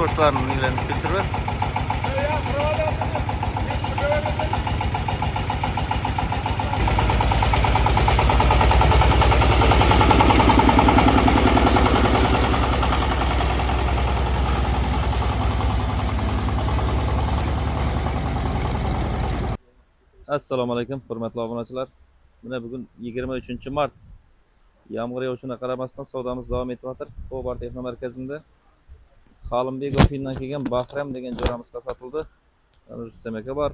poştlarının ilerini filtre. Assalomu alaykum, hurmatli obunachilar. Mana bugun 23 mart. Yağmur yağışına qaramasdan savdamiz davom etyapti. Xo'bar texno markazida Xolimbek Ofindan kelgan Bahram degan jo'ramizga sotildi. Rustam aka bor.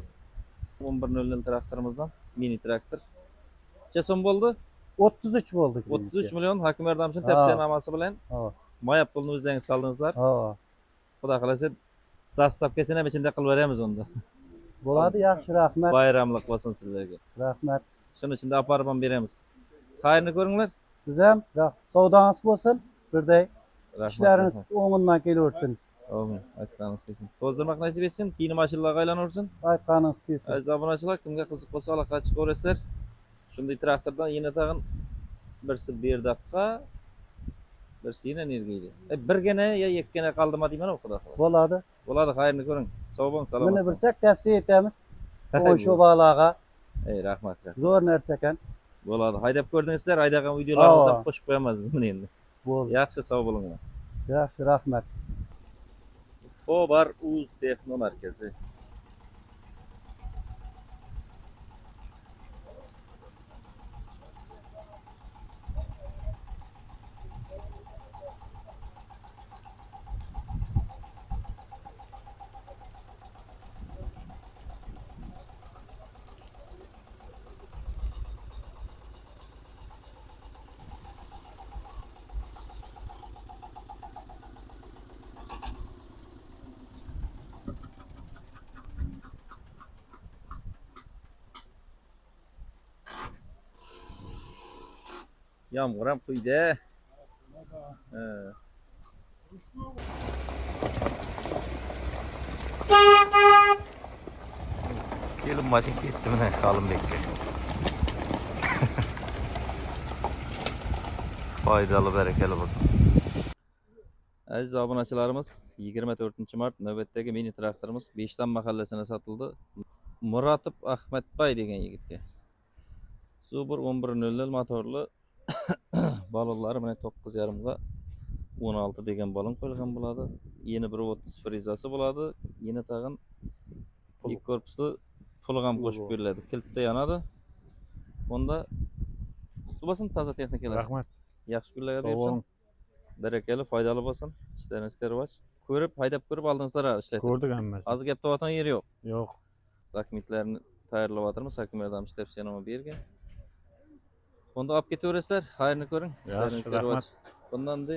11.00 traktorimizdan mini traktor. Necha so'm bo'ldi? 33 bo'ldi. 33 million Hakim Erdamchining tavsiyanomasi bilan moya pulni o'zingiz soldingizlar. Xudo xolasa dastavkasini ham ichida qilib beramiz unda. Bo'ladi, yaxshi, rahmat. Bayramlik bo'lsin sizlarga. Rahmat. Shuning ichida olib ham beramiz. Xayrni ko'ringlar. Siz ham savdangiz bo'lsin, birday Rahmat. ishlaringiz o'ng'indan kelaversin. Amin. Aytganingiz kelsin. To'zdirmoq nasib etsin, keyin mashinalarga aylanaversin. Aytganingiz kelsin. Aziz obunachilar, kimga qiziq bo'lsa aloqa chiqaverasizlar. Shunday traktordan yana tag'in birsi berdaqqa, birsi yana nergaydi. Birgina yo ikkina qaldimi deyman, xudo xohlasa. Bo'ladi. Bo'ladi, xayrni ko'ring. Sog' bo'ling, salomat. Buni bilsak tavsiya etamiz. O'sha bolaga. Rahmat. Zo'r narsa ekan. Bo'ladi. Haydab ko'rdingizlar, haydagan videolarimizdan qo'shib qo'yamiz buni endi. Bo'ldi. Yaxshi, sog' bo'ling. Yaxshi, rahmat. Xo'bar Uz texno markazi. Yağmur ham quydi. Kelin mashin ketdi mana Xolimbekka. Foydali, barakali bo'lsin. Aziz obunachilarimiz, 24-mart navbatdagi mini traktorimiz Beshtan mahallasida sotildi. Muratov Ahmadbay degan yigitga. Super 11.00 motorli balonlari mana 9.5 ga 16 degan balon qo'yilgan bo'ladi. Yeni 1.30 frizasi bo'ladi. Yeni tag'in ikki korpusli puli ham qo'shib beriladi. Kiltda yonadi. Bunda bo'lsin toza texnikalar. Rahmat. Yaxshi kunlarga bersin. Barakali, foydali bo'lsin. Ishlaringizga rivoj. Ko'rib, haydab ko'rib oldingizlar ishlatib. Ko'rdik hammasi. Hozir gap topatan yeri yo'q. Yo'q. Dokumentlarni tayyorlayapmiz. Hakim Erdamchi tavsiyanoma bergan. Bunda olib ketaverasizlar, xayrni ko'ring. Yaxshi, rahmat. Bundan da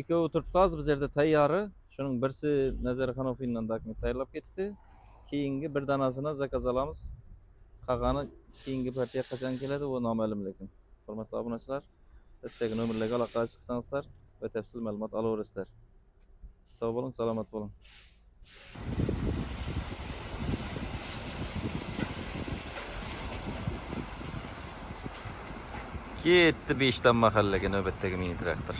ikkovi turibdi biz yerda tayyori. Shuning birsi Nazarxon Ofindan dokument tayyorlab ketdi. Keyingi bir danasini zakaz olamiz. Qolgani keyingi partiya qachon keladi, u noma'lum lekin. Hurmatli obunachilar, istalgan nomerlarga aloqaga chiqsangizlar, batafsil ma'lumot olaverasizlar. Sog' bo'ling, salomat bo'ling. Ketdi Beshtan mahallaga navbatdagi mini traktor.